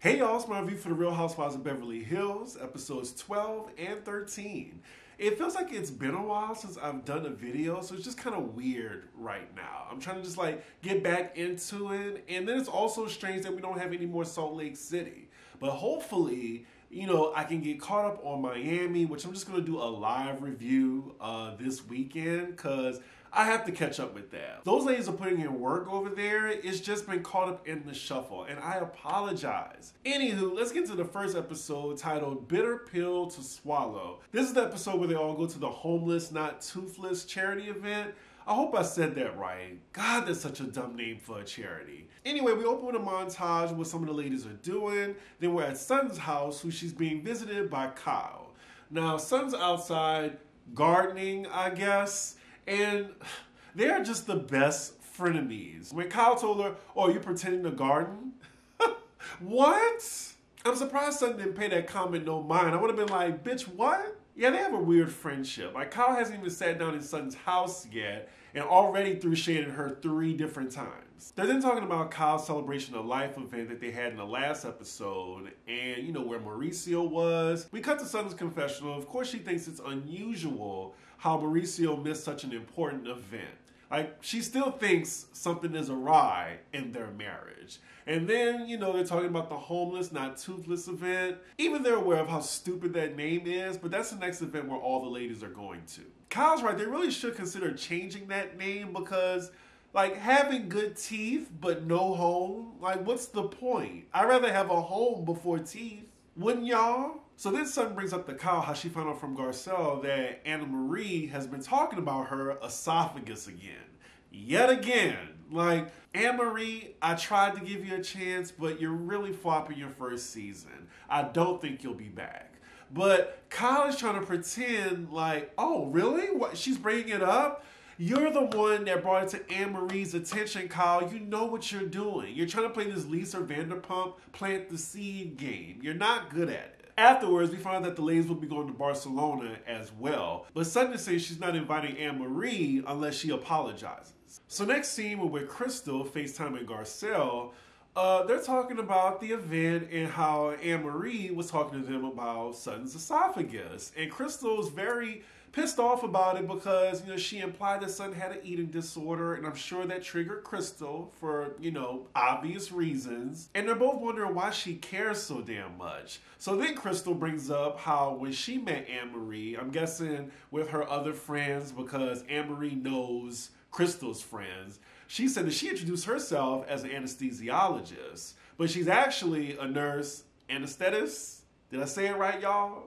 Hey y'all, it's my review for the Real Housewives of Beverly Hills, episodes 12 and 13. It feels like it's been a while since I've done a video, so it's just kind of weird right now. I'm trying to just get back into it, and then it's also strange that we don't have any more Salt Lake City. But hopefully, I can get caught up on Miami, which I'm just going to do a live review this weekend, because I have to catch up with that. Those ladies are putting in work over there. It's just been caught up in the shuffle, and I apologize. Anywho, let's get to the first episode titled Bitter Pill to Swallow. This is the episode where they all go to the Homeless Not Toothless charity event. I hope I said that right. God, that's such a dumb name for a charity. Anyway, we open with a montage of what some of the ladies are doing. Then we're at Sun's house, who she's being visited by Kyle. Now, Sun's outside gardening, I guess. And they're just the best frenemies. When Kyle told her, "Oh, you pretending to garden?" What? I'm surprised Sun didn't pay that comment no mind. I would have been like, bitch, what? Yeah, they have a weird friendship. Kyle hasn't even sat down in Sun's house yet and already threw shade at her 3 different times. They're then talking about Kyle's celebration of life event that they had in the last episode and, where Mauricio was. We cut to Sun's confessional. Of course, she thinks it's unusual how Mauricio missed such an important event. She still thinks something is awry in their marriage. And then, they're talking about the Homeless Not Toothless event. Even they're aware of how stupid that name is, but that's the next event where all the ladies are going to. Kyle's right, they really should consider changing that name because, having good teeth but no home, what's the point? I'd rather have a home before teeth, wouldn't y'all? So then Sun brings up to Kyle how she found out from Garcelle that Anna Marie has been talking about her esophagus again. Yet again. Anna Marie, I tried to give you a chance, but you're really flopping your first season. I don't think you'll be back. But Kyle is trying to pretend oh, really? What? She's bringing it up? You're the one that brought it to Anne Marie's attention, Kyle. You know what you're doing. You're trying to play this Lisa Vanderpump plant the seed game. You're not good at it. Afterwards, we find out that the ladies will be going to Barcelona as well. But Sutton says she's not inviting Anne Marie unless she apologizes. So next scene, we're with Crystal, FaceTime and Garcelle. They're talking about the event and how Anne Marie was talking to them about Sutton's esophagus. And Crystal's very pissed off about it because, she implied that Sutton had an eating disorder, and I'm sure that triggered Crystal for, obvious reasons. And they're both wondering why she cares so damn much. So then Crystal brings up how when she met Anne Marie, I'm guessing with her other friends because Anne Marie knows Crystal's friends, she said that she introduced herself as an anesthesiologist, but she's actually a nurse anesthetist. Did I say it right, y'all?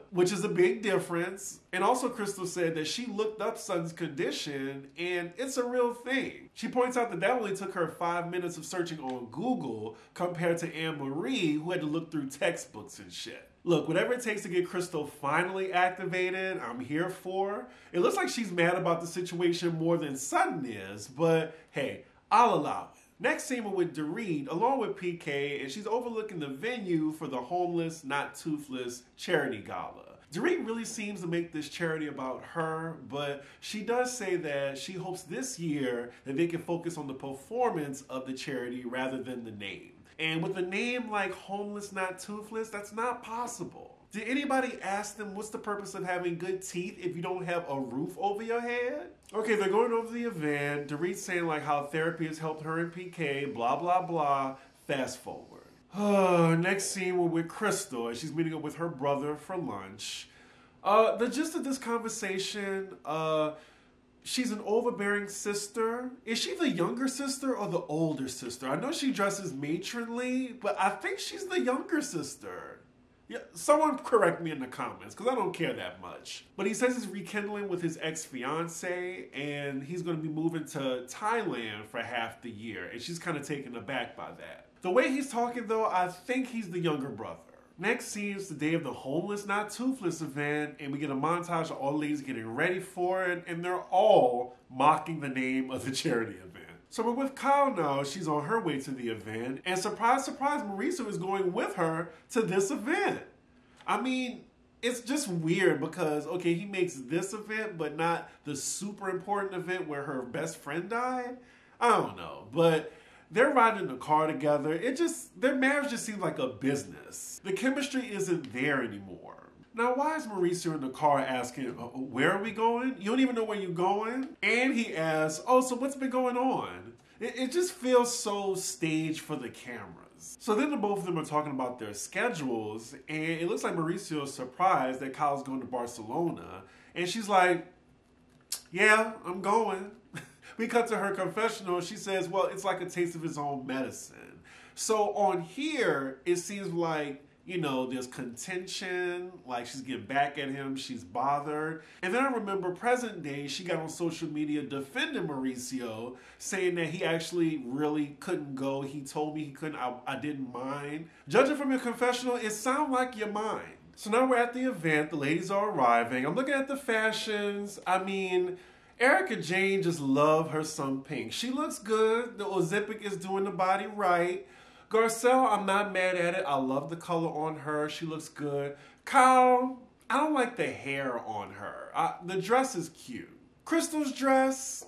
Which is a big difference. And also Crystal said that she looked up Sun's condition and it's a real thing. She points out that only took her 5 minutes of searching on Google compared to Anne Marie, who had to look through textbooks and shit. Look, whatever it takes to get Crystal finally activated, I'm here for. It looks like she's mad about the situation more than Sutton is, but hey, I'll allow it. Next scene, we're with Dorit along with PK, and she's overlooking the venue for the Homeless Not Toothless charity gala. Dorit really seems to make this charity about her, but she does say that she hopes this year that they can focus on the performance of the charity rather than the name. And with a name like Homeless Not Toothless, that's not possible. Did anybody ask them what's the purpose of having good teeth if you don't have a roof over your head? Okay, they're going over the event. Dorit's saying how therapy has helped her and PK, blah, blah, blah. Fast forward. Next scene, we're with Crystal, and she's meeting up with her brother for lunch. The gist of this conversation, she's an overbearing sister. Is she the younger sister or the older sister? I know she dresses matronly, but I think she's the younger sister. Yeah, someone correct me in the comments, because I don't care that much. But he says he's rekindling with his ex-fiance, and he's going to be moving to Thailand for half the year, and she's kind of taken aback by that. The way he's talking, though, I think he's the younger brother. Next scene is the day of the Homeless Not Toothless event, and we get a montage of all the ladies getting ready for it, and they're all mocking the name of the charity event. So we're with Kyle now. She's on her way to the event, and surprise, surprise, Mauricio is going with her to this event. I mean, it's just weird because, okay, he makes this event, but not the super important event where her best friend died. I don't know, but they're riding in the car together. Their marriage just seems like a business. The chemistry isn't there anymore. Now, why is Mauricio in the car asking, where are we going? You don't even know where you're going? And he asks, oh, so what's been going on? It just feels so staged for the cameras. So then the both of them are talking about their schedules, and it looks like Mauricio is surprised that Kyle's going to Barcelona. And she's like, yeah, I'm going. We cut to her confessional. She says, well, it's like a taste of his own medicine. So on here, it seems like, you know, there's contention, like she's getting back at him, she's bothered. And then I remember present day, she got on social media defending Mauricio, saying that he actually really couldn't go. He told me he couldn't, I didn't mind. Judging from your confessional, it sounds like you mind. So now we're at the event, the ladies are arriving. I'm looking at the fashions. I mean, Erica Jane just love her some pink. She looks good. The Ozempic is doing the body right. Garcelle, I'm not mad at it. I love the color on her. She looks good. Kyle, I don't like the hair on her. The dress is cute. Crystal's dress,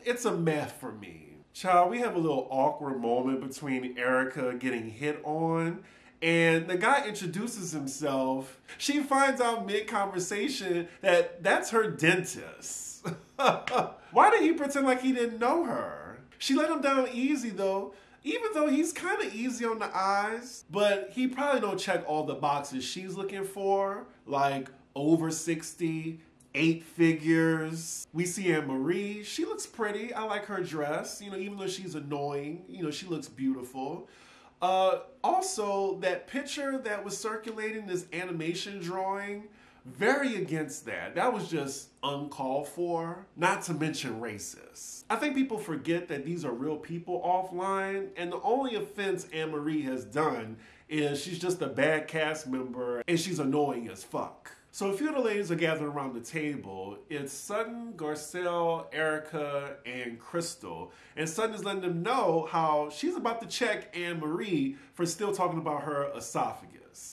it's a meh for me. Child, we have a little awkward moment between Erica getting hit on and the guy introduces himself. She finds out mid-conversation that that's her dentist. Why did he pretend like he didn't know her? She let him down easy though. Even though he's kind of easy on the eyes, but he probably don't check all the boxes she's looking for, like over 60, 8 figures. We see Anne-Marie. She looks pretty. I like her dress. You know, even though she's annoying, you know, she looks beautiful. Also, that picture that was circulating, this animation drawing, very against that. That was just uncalled for, not to mention racist. I think people forget that these are real people offline, and the only offense Anne-Marie has done is she's just a bad cast member and she's annoying as fuck. So a few of the ladies are gathered around the table. It's Sutton, Garcelle, Erica, and Crystal. And Sutton is letting them know how she's about to check Anne-Marie for still talking about her esophagus.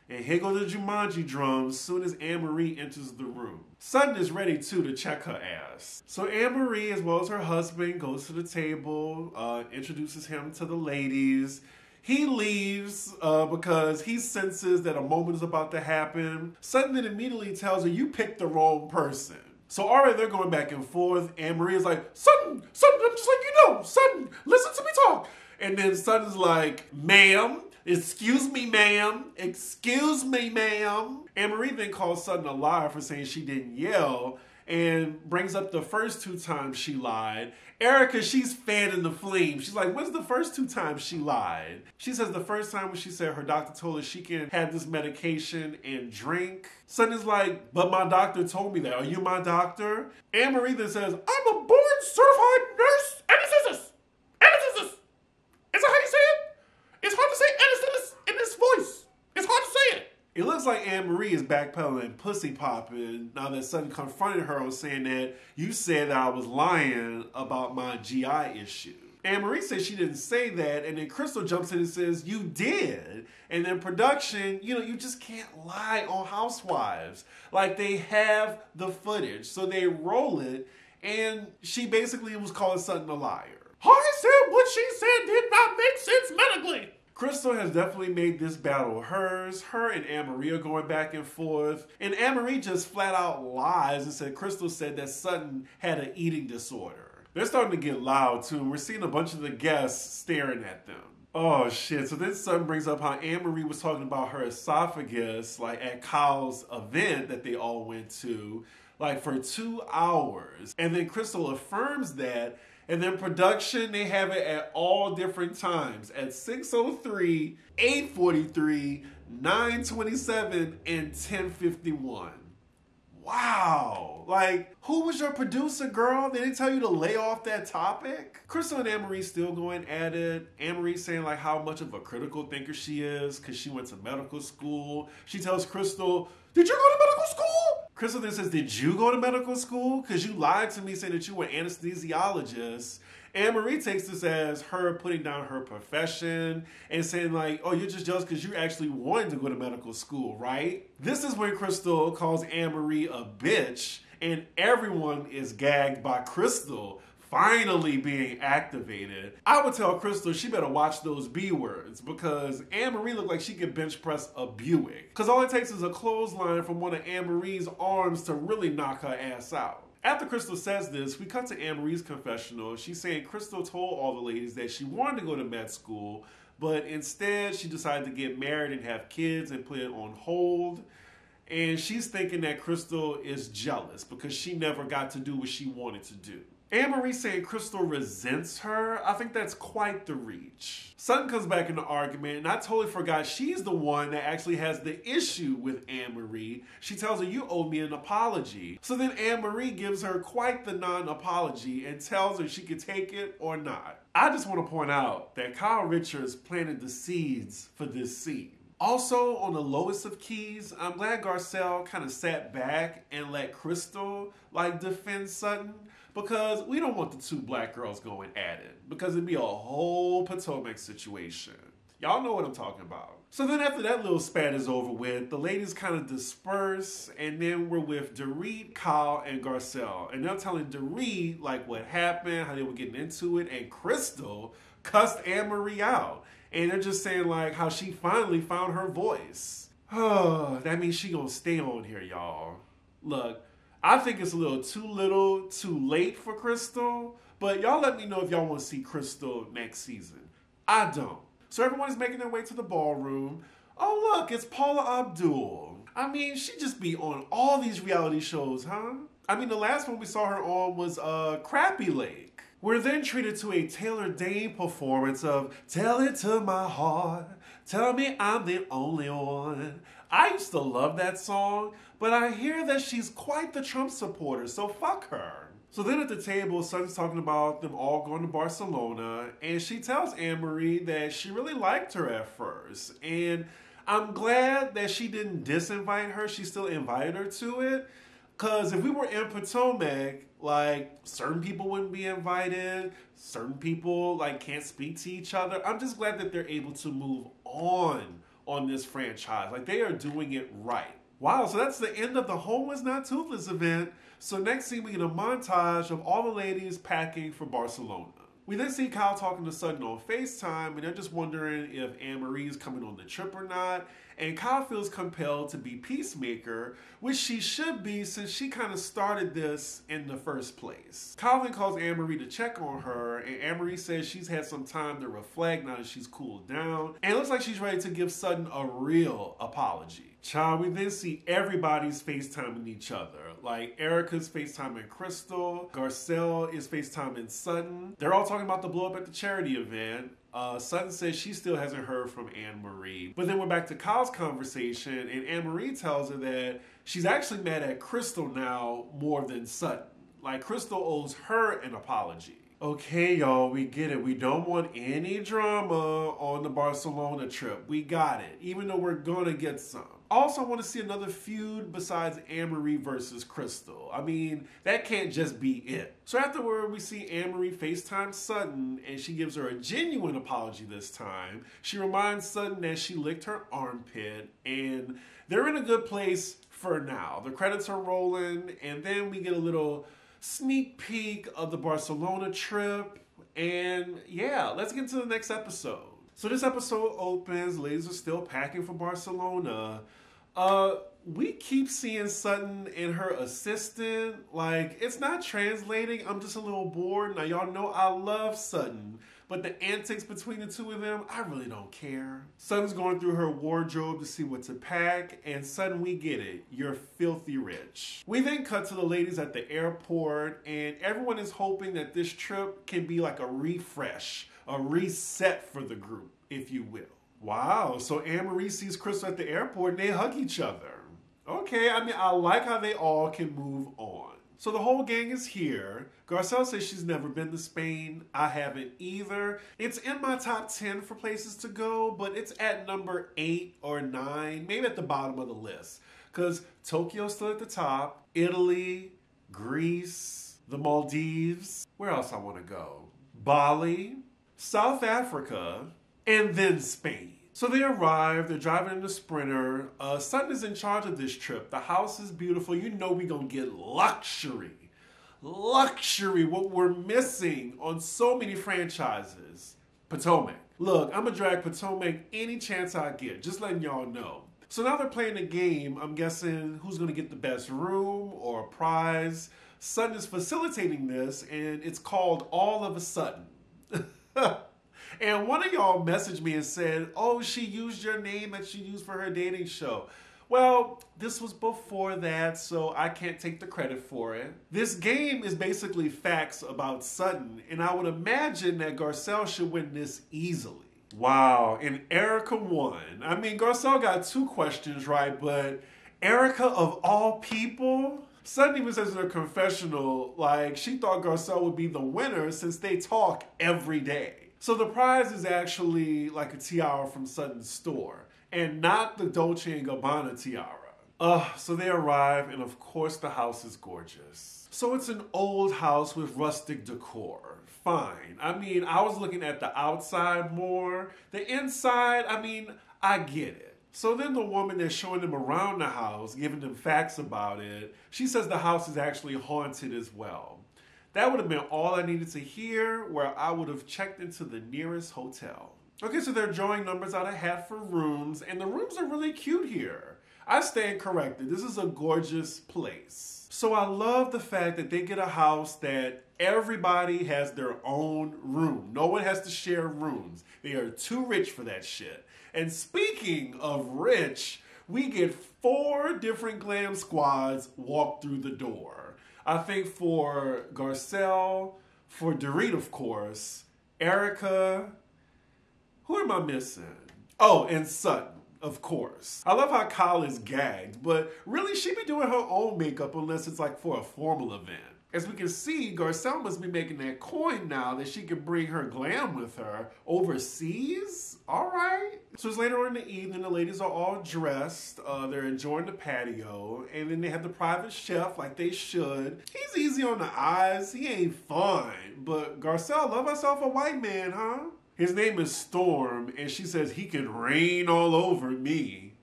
And here go the Jumanji drums soon as Anne-Marie enters the room. Sutton is ready too to check her ass. So Anne-Marie, as well as her husband, goes to the table, introduces him to the ladies. He leaves because he senses that a moment is about to happen. Sutton then immediately tells her, you picked the wrong person. So already they're going back and forth. Anne-Marie is like, Sutton, I'm just like, you know, Sutton, listen to me talk. And then Sutton's like, ma'am, excuse me, ma'am. Excuse me, ma'am. Anne-Marie then calls Sutton a liar for saying she didn't yell and brings up the first 2 times she lied. Erica, she's fanning the flame. She's like, when's the first 2 times she lied? She says the first time when she said her doctor told her she can have this medication and drink. Sutton is like, but my doctor told me that. Are you my doctor? Anne-Marie then says, I'm a board certified nurse anesthetist. Anesthetist. Is that how you say it? It's hard to say anesthetist in this voice. It's hard to say it. It looks like Anne-Marie is backpedaling, pussy popping, now that Sutton confronted her on saying that you said that I was lying about my GI issue. Anne-Marie says she didn't say that, and then Crystal jumps in and says, you did. And then production, you know, you just can't lie on Housewives. Like, they have the footage, so they roll it, and she basically was calling Sutton a liar. I said what she said did not make sense medically. Crystal has definitely made this battle hers. Her and Anne-Marie are going back and forth. And Anne-Marie just flat out lies and said Crystal said that Sutton had an eating disorder. They're starting to get loud too, and we're seeing a bunch of the guests staring at them. Oh shit, so then Sutton brings up how Anne-Marie was talking about her esophagus, like at Kyle's event that they all went to, like for 2 hours. And then Crystal affirms that. And then production, they have it at all different times. At 6:03, 8:43, 9:27, and 10:51. Wow. Like, who was your producer, girl? They didn't tell you to lay off that topic? Crystal and Anne-Marie still going at it. Anne-Marie saying like how much of a critical thinker she is because she went to medical school. She tells Crystal, did you go to medical school? Crystal then says, did you go to medical school? Because you lied to me saying that you were an anesthesiologist. Anne-Marie takes this as her putting down her profession and saying like, oh, you're just jealous because you actually wanted to go to medical school, right? This is when Crystal calls Anne-Marie a bitch and everyone is gagged by Crystal finally being activated, I would tell Crystal she better watch those B words because Anne-Marie looked like she could bench press a Buick. Because all it takes is a clothesline from one of Anne-Marie's arms to really knock her ass out. After Crystal says this, we cut to Anne-Marie's confessional. She's saying Crystal told all the ladies that she wanted to go to med school, but instead she decided to get married and have kids and put it on hold. And she's thinking that Crystal is jealous because she never got to do what she wanted to do. Anne-Marie saying Crystal resents her, I think that's quite the reach. Sutton comes back in the argument, and I totally forgot she's the one that actually has the issue with Anne-Marie. She tells her, you owe me an apology. So then Anne-Marie gives her quite the non-apology and tells her she could take it or not. I just want to point out that Kyle Richards planted the seeds for this scene. Also, on the lowest of keys, I'm glad Garcelle kind of sat back and let Crystal defend Sutton, because we don't want the two black girls going at it, because it'd be a whole Potomac situation. Y'all know what I'm talking about. So then after that little spat is over with, the ladies kind of disperse, and then we're with Dorit, Kyle, and Garcelle. And they're telling Dorit what happened, how they were getting into it, and Crystal cussed Anne-Marie out. And they're just saying how she finally found her voice. Oh, that means she gonna stay on here, y'all. Look, I think it's a little too late for Crystal, but y'all let me know if y'all want to see Crystal next season. I don't. So everyone is making their way to the ballroom. Oh look, it's Paula Abdul. I mean, she just be on all these reality shows, huh? I mean, the last one we saw her on was Crappy Lake. We're then treated to a Taylor Dayne performance of Tell It to My Heart, Tell Me I'm the Only One. I used to love that song, but I hear that she's quite the Trump supporter, so fuck her. So then at the table, Sutton's talking about them all going to Barcelona, and she tells Anne-Marie that she really liked her at first. And I'm glad that she didn't disinvite her, she still invited her to it. Because if we were in Potomac, certain people wouldn't be invited, certain people, can't speak to each other. I'm just glad that they're able to move on this franchise. They are doing it right. Wow, so that's the end of the Home Was Not Toothless event. So next scene, we get a montage of all the ladies packing for Barcelona. We then see Kyle talking to Sutton on FaceTime, and they're just wondering if Anne-Marie is coming on the trip or not. And Kyle feels compelled to be peacemaker, which she should be since she kind of started this in the first place. Kyle then calls Anne-Marie to check on her, and Anne-Marie says she's had some time to reflect now that she's cooled down. And it looks like she's ready to give Sutton a real apology. Child, we then see everybody's FaceTiming each other. Erica's FaceTiming Crystal, Garcelle is FaceTiming Sutton. They're all talking about the blow up at the charity event. Sutton says she still hasn't heard from Anne-Marie. But then we're back to Kyle's conversation, and Anne-Marie tells her that she's actually mad at Crystal now more than Sutton. Crystal owes her an apology. Okay, y'all, we get it. We don't want any drama on the Barcelona trip. We got it, even though we're gonna get some. Also, I want to see another feud besides Anne-Marie versus Crystal. I mean, that can't just be it. So afterward, we see Anne-Marie FaceTime Sutton, and she gives her a genuine apology this time. She reminds Sutton that she licked her armpit, and they're in a good place for now. The credits are rolling, and then we get a little sneak peek of the Barcelona trip, and yeah, let's get into the next episode. So this episode opens, ladies are still packing for Barcelona. We keep seeing Sutton and her assistant. It's not translating. I'm just a little bored. Now, y'all know I love Sutton, but the antics between the two of them, I really don't care. Sutton's going through her wardrobe to see what to pack, and Sutton, we get it. You're filthy rich. We then cut to the ladies at the airport, and everyone is hoping that this trip can be like a refresh, a reset for the group, if you will. Wow, so Anne-Marie sees Crystal at the airport and they hug each other. Okay, I mean, I like how they all can move on. So the whole gang is here. Garcelle says she's never been to Spain. I haven't either. It's in my top 10 for places to go, but it's at number 8 or 9, maybe at the bottom of the list. Because Tokyo's still at the top, Italy, Greece, the Maldives. Where else I want to go? Bali, South Africa, and then Spain. So they arrive, they're driving in the Sprinter. Sutton is in charge of this trip. The house is beautiful. You know we're going to get luxury. luxury, what we're missing on so many franchises. Potomac. Look, I'm gonna drag Potomac any chance I get, just letting y'all know. So now they're playing a game. I'm guessing who's gonna get the best room or a prize. Sutton is facilitating this, and it's called All of a Sudden. And one of y'all messaged me and said, oh, she used your name that she used for her dating show. Well, this was before that, so I can't take the credit for it. This game is basically facts about Sutton, and I would imagine that Garcelle should win this easily. Wow, and Erica won. I mean, Garcelle got 2 questions right, but Erica of all people? Sutton even says in her confessional, like, she thought Garcelle would be the winner since they talk every day. So the prize is actually like a tiara from Sutton's store, and not the Dolce & Gabbana tiara. So they arrive, and of course the house is gorgeous. So it's an old house with rustic decor. Fine. I mean, I was looking at the outside more. The inside, I mean, I get it. So then the woman that's showing them around the house, giving them facts about it, she says the house is actually haunted as well. That would have been all I needed to hear, where I would have checked into the nearest hotel. Okay, so they're drawing numbers out of a hat for rooms, and the rooms are really cute here. I stand corrected. This is a gorgeous place. So I love the fact that they get a house that everybody has their own room. No one has to share rooms. They are too rich for that shit. And speaking of rich, we get 4 different glam squads walk through the door. I think for Garcelle, for Dorit, of course, Erica, who am I missing? Oh, and Sutton, of course. I love how Kyle is gagged, but really she be doing her own makeup unless it's like for a formal event. As we can see, Garcelle must be making that coin now that she can bring her glam with her overseas. All right. So it's later on in the evening, the ladies are all dressed. They're enjoying the patio, and then they have the private chef like they should. He's easy on the eyes. He ain't fine, but Garcelle love herself a white man, huh? His name is Storm, and she says he can rain all over me.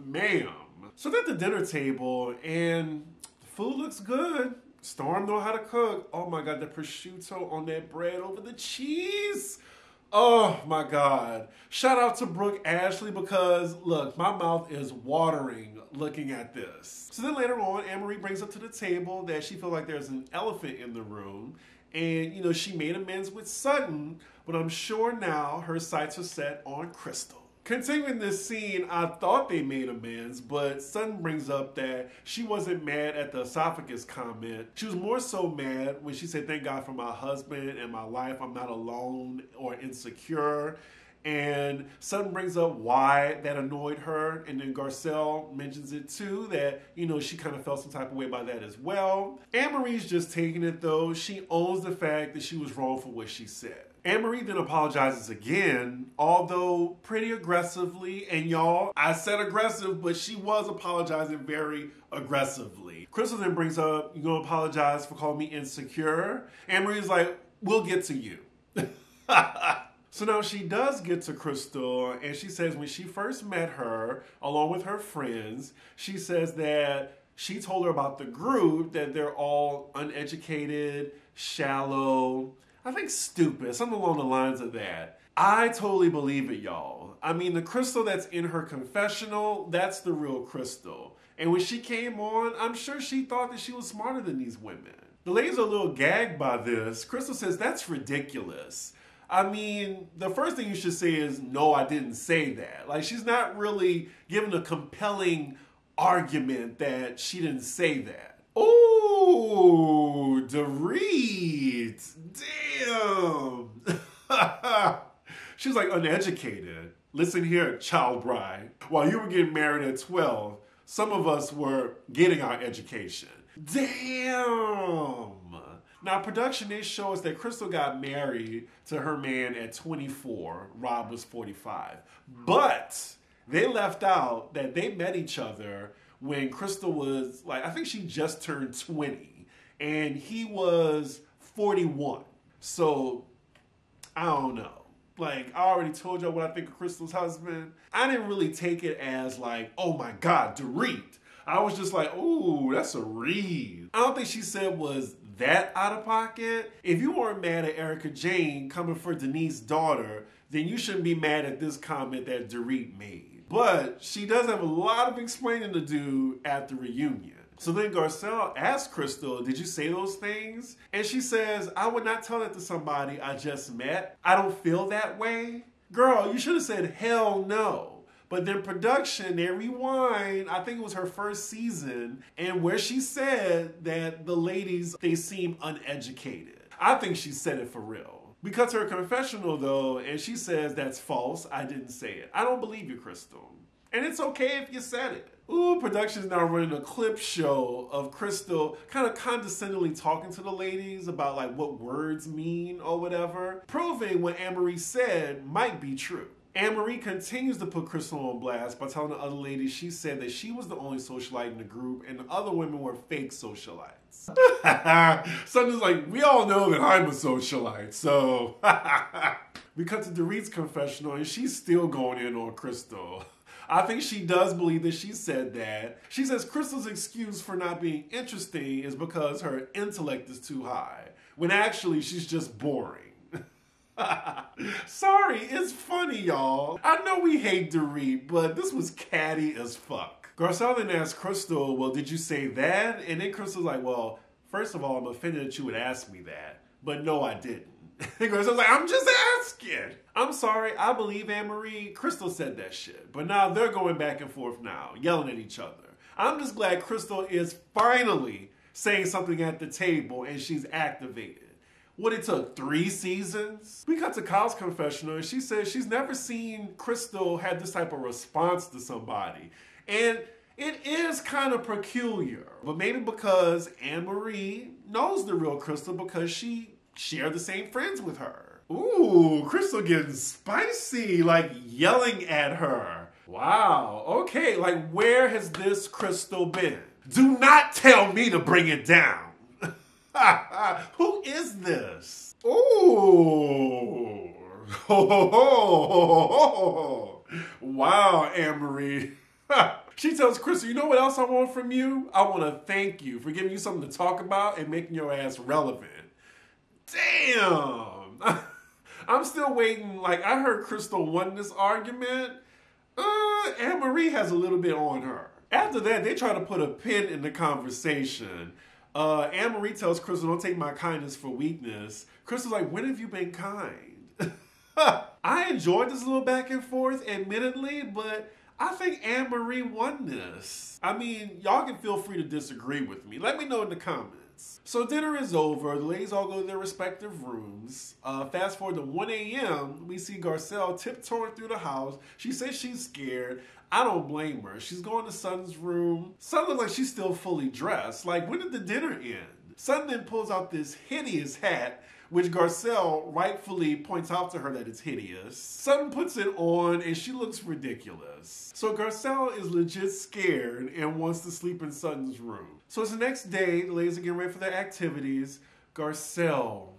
Ma'am. So they're at the dinner table, and the food looks good. Storm know how to cook. Oh my God, the prosciutto on that bread over the cheese. Oh my God. Shout out to Brooke Ashley because look, my mouth is watering looking at this. So then later on, Anne-Marie brings up to the table that she feels like there's an elephant in the room. And you know, she made amends with Sutton, but I'm sure now her sights are set on Crystal. Continuing this scene, I thought they made amends, but Sutton brings up that she wasn't mad at the esophagus comment. She was more so mad when she said, thank God for my husband and my life. I'm not alone or insecure. And Sutton brings up why that annoyed her. And then Garcelle mentions it too, that, you know, she kind of felt some type of way by that as well. Anne-Marie's just taking it though. She owns the fact that she was wrong for what she said. Anne-Marie then apologizes again, although pretty aggressively. And y'all, I said aggressive, but she was apologizing very aggressively. Crystal then brings up, you gonna apologize for calling me insecure? Anne-Marie's like, we'll get to you. So now she does get to Crystal, and she says when she first met her, along with her friends, she says that she told her about the group, that they're all uneducated, shallow, I think stupid, something along the lines of that. I totally believe it, y'all. I mean, the Crystal that's in her confessional, that's the real Crystal. And when she came on, I'm sure she thought that she was smarter than these women. The ladies are a little gagged by this. Crystal says, that's ridiculous. I mean, the first thing you should say is, no, I didn't say that. Like, she's not really giving a compelling argument that she didn't say that. Oh, Dorit. Damn. She was like uneducated. Listen here, child bride. While you were getting married at 12, some of us were getting our education. Damn. Now, production, they show us that Crystal got married to her man at 24. Rob was 45. But they left out that they met each other when Crystal was, like, I think she just turned 20. And he was 41. So, I don't know. Like, I already told y'all what I think of Crystal's husband. I didn't really take it as like, oh my God, Dorit. I was just like, ooh, that's a read. I don't think she said was that out of pocket. If you weren't mad at Erica Jane coming for Denise's daughter, then you shouldn't be mad at this comment that Dorit made. But she does have a lot of explaining to do at the reunion. So then Garcelle asks Crystal, did you say those things? And she says, I would not tell that to somebody I just met. I don't feel that way. Girl, you should have said hell no. But then production, they rewind, I think it was her first season, and where she said that the ladies, they seem uneducated. I think she said it for real. We cut to her confessional though, and she says that's false, I didn't say it. I don't believe you, Crystal. And it's okay if you said it. Ooh, production's now running a clip show of Crystal kind of condescendingly talking to the ladies about like what words mean or whatever, proving what Anne-Marie said might be true. Anne-Marie continues to put Crystal on blast by telling the other ladies she said that she was the only socialite in the group and the other women were fake socialites. Sunday's like, we all know that I'm a socialite, so. We cut to Dorit's confessional and she's still going in on Crystal. I think she does believe that she said that. She says Crystal's excuse for not being interesting is because her intellect is too high, when actually she's just boring. Sorry, it's funny, y'all. I know we hate Dorit, but this was catty as fuck. Garcelle then asked Crystal, well, did you say that? And then Crystal's like, well, first of all, I'm offended that you would ask me that, but no, I didn't. And Garcelle's like, I'm just asking. I'm sorry, I believe Anne-Marie. Crystal said that shit. But now they're going back and forth now, yelling at each other. I'm just glad Crystal is finally saying something at the table and she's activated. What, it took 3 seasons? We cut to Kyle's confessional and she says she's never seen Crystal have this type of response to somebody. And it is kind of peculiar, but maybe because Anne-Marie knows the real Crystal because she shared the same friends with her. Ooh, Crystal getting spicy, like yelling at her. Wow, okay, like where has this Crystal been? Do not tell me to bring it down. Who is this? Ooh. Wow, Anne-Marie. She tells Crystal, you know what else I want from you? I want to thank you for giving you something to talk about and making your ass relevant. Damn. I'm still waiting. Like, I heard Crystal won this argument. Anne-Marie has a little bit on her. After that, they try to put a pin in the conversation. Anne-Marie tells Crystal, don't take my kindness for weakness. Crystal's like, when have you been kind? I enjoyed this little back and forth, admittedly, but I think Anne-Marie won this. I mean, y'all can feel free to disagree with me. Let me know in the comments. So dinner is over. The ladies all go to their respective rooms. Fast forward to 1 a.m., we see Garcelle tiptoeing through the house. She says she's scared. I don't blame her. She's going to Sun's room. Sun looks like she's still fully dressed. Like, when did the dinner end? Sun then pulls out this hideous hat, which Garcelle rightfully points out to her that it's hideous. Sun puts it on and she looks ridiculous. So Garcelle is legit scared and wants to sleep in Sun's room. So it's the next day, the ladies are getting ready for their activities. Garcelle,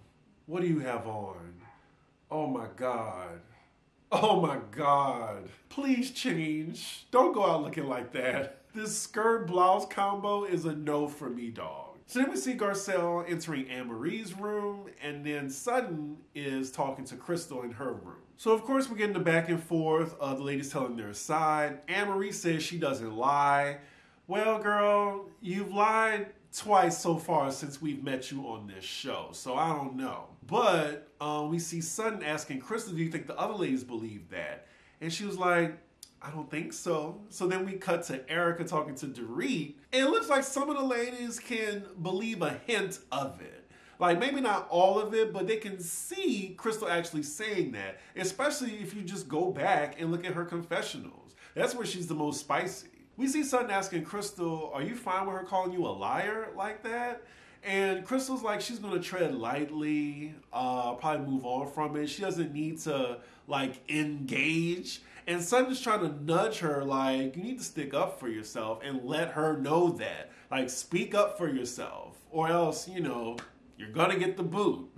what do you have on? Oh my God. Oh my God. Please change. Don't go out looking like that. This skirt blouse combo is a no for me, dog. So then we see Garcelle entering Anne-Marie's room, and then Sutton is talking to Crystal in her room. So of course we're getting the back and forth, the ladies telling their side. Anne-Marie says she doesn't lie. Well, girl, you've lied twice so far since we've met you on this show, so I don't know. But we see Sutton asking Crystal, do you think the other ladies believe that? And she was like, I don't think so. So then we cut to Erica talking to Dorit. And it looks like some of the ladies can believe a hint of it. Like, maybe not all of it, but they can see Crystal actually saying that. Especially if you just go back and look at her confessionals. That's where she's the most spicy. We see Sutton asking Crystal, are you fine with her calling you a liar like that? And Crystal's like, she's going to tread lightly, probably move on from it. She doesn't need to, like, engage. And Sutton's trying to nudge her, like, you need to stick up for yourself and let her know that. Like, speak up for yourself, or else, you know, you're going to get the boot.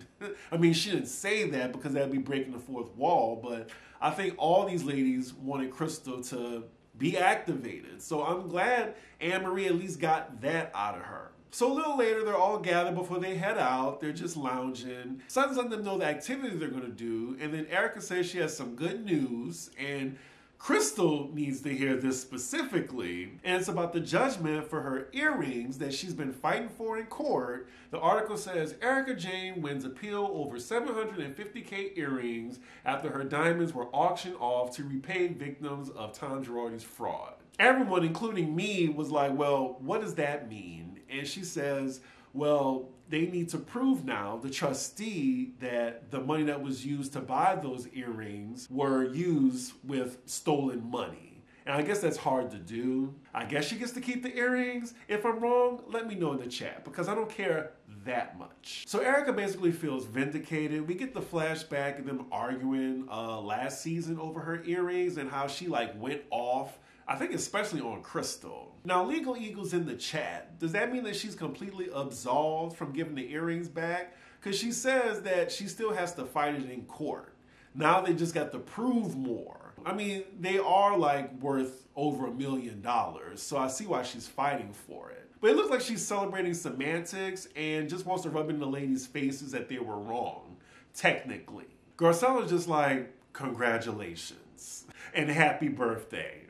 I mean, she didn't say that because that'd be breaking the fourth wall, but I think all these ladies wanted Crystal to be activated. So I'm glad Anne-Marie at least got that out of her. So a little later, they're all gathered before they head out. They're just lounging. Sutton's letting them know the activities they're going to do. And then Erica says she has some good news. And Crystal needs to hear this specifically, and it's about the judgment for her earrings that she's been fighting for in court. The article says Erica Jane wins appeal over 750K earrings after her diamonds were auctioned off to repay victims of Tom Girardi's fraud. Everyone, including me, was like, well, what does that mean? And she says, well, they need to prove now, the trustee, that the money that was used to buy those earrings were used with stolen money. And I guess that's hard to do. I guess she gets to keep the earrings. If I'm wrong, let me know in the chat, because I don't care that much. So Erica basically feels vindicated. We get the flashback of them arguing last season over her earrings and how she went off, I think especially on Crystal. Now, Legal Eagle's in the chat. Does that mean that she's completely absolved from giving the earrings back? Because she says that she still has to fight it in court. Now they just got to prove more. I mean, they are worth over $1 million, so I see why she's fighting for it. But it looks like she's celebrating semantics and just wants to rub in the ladies' faces that they were wrong, technically. Garcella's just like, congratulations and happy birthday.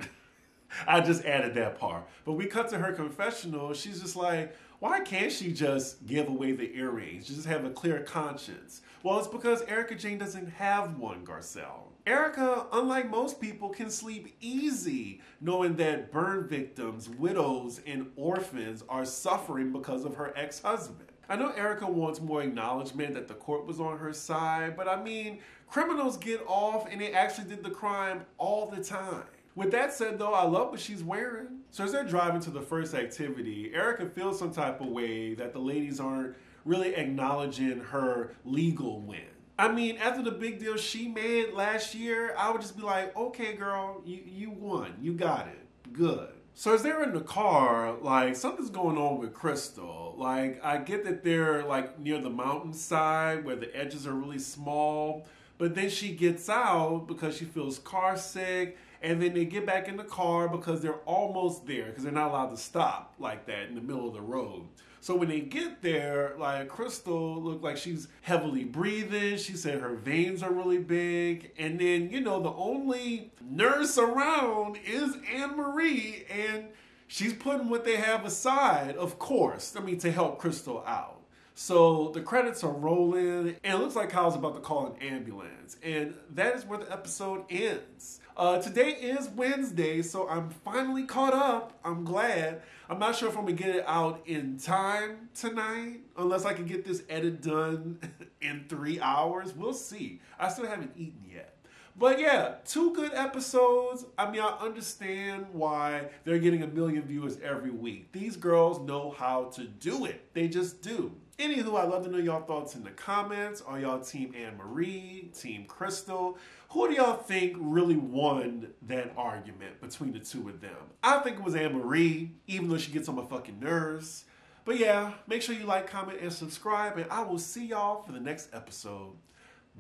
I just added that part. But we cut to her confessional. She's just like, why can't she just give away the earrings? Just have a clear conscience. Well, it's because Erica Jane doesn't have one, Garcelle. Erica, unlike most people, can sleep easy knowing that burn victims, widows, and orphans are suffering because of her ex-husband. I know Erica wants more acknowledgement that the court was on her side, but I mean, criminals get off and they actually did the crime all the time. With that said, though, I love what she's wearing. So as they're driving to the first activity, Erica feels some type of way that the ladies aren't really acknowledging her legal win. I mean, after the big deal she made last year, I would just be like, okay, girl, you won. You got it. Good. So as they're in the car, something's going on with Crystal. I get that they're, near the mountainside where the edges are really small. But then she gets out because she feels car sick. And then they get back in the car because they're almost there because they're not allowed to stop like that in the middle of the road. So when they get there, Crystal looked like she's heavily breathing. She said her veins are really big. And then, the only nurse around is Anne-Marie. And she's putting what they have aside, of course, to help Crystal out. So the credits are rolling, and it looks like Kyle's about to call an ambulance. And that is where the episode ends. Today is Wednesday, so I'm finally caught up. I'm glad. I'm not sure if I'm going to get it out in time tonight, unless I can get this edit done in 3 hours. We'll see. I still haven't eaten yet. But yeah, 2 good episodes. I understand why they're getting 1 million viewers every week. These girls know how to do it. They just do. Anywho, I'd love to know y'all thoughts in the comments. Are y'all team Anne-Marie, team Crystal? Who do y'all think really won that argument between the two of them? I think it was Anne-Marie, even though she gets on my fucking nerves. But yeah, make sure you like, comment, and subscribe, and I will see y'all for the next episode.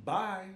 Bye.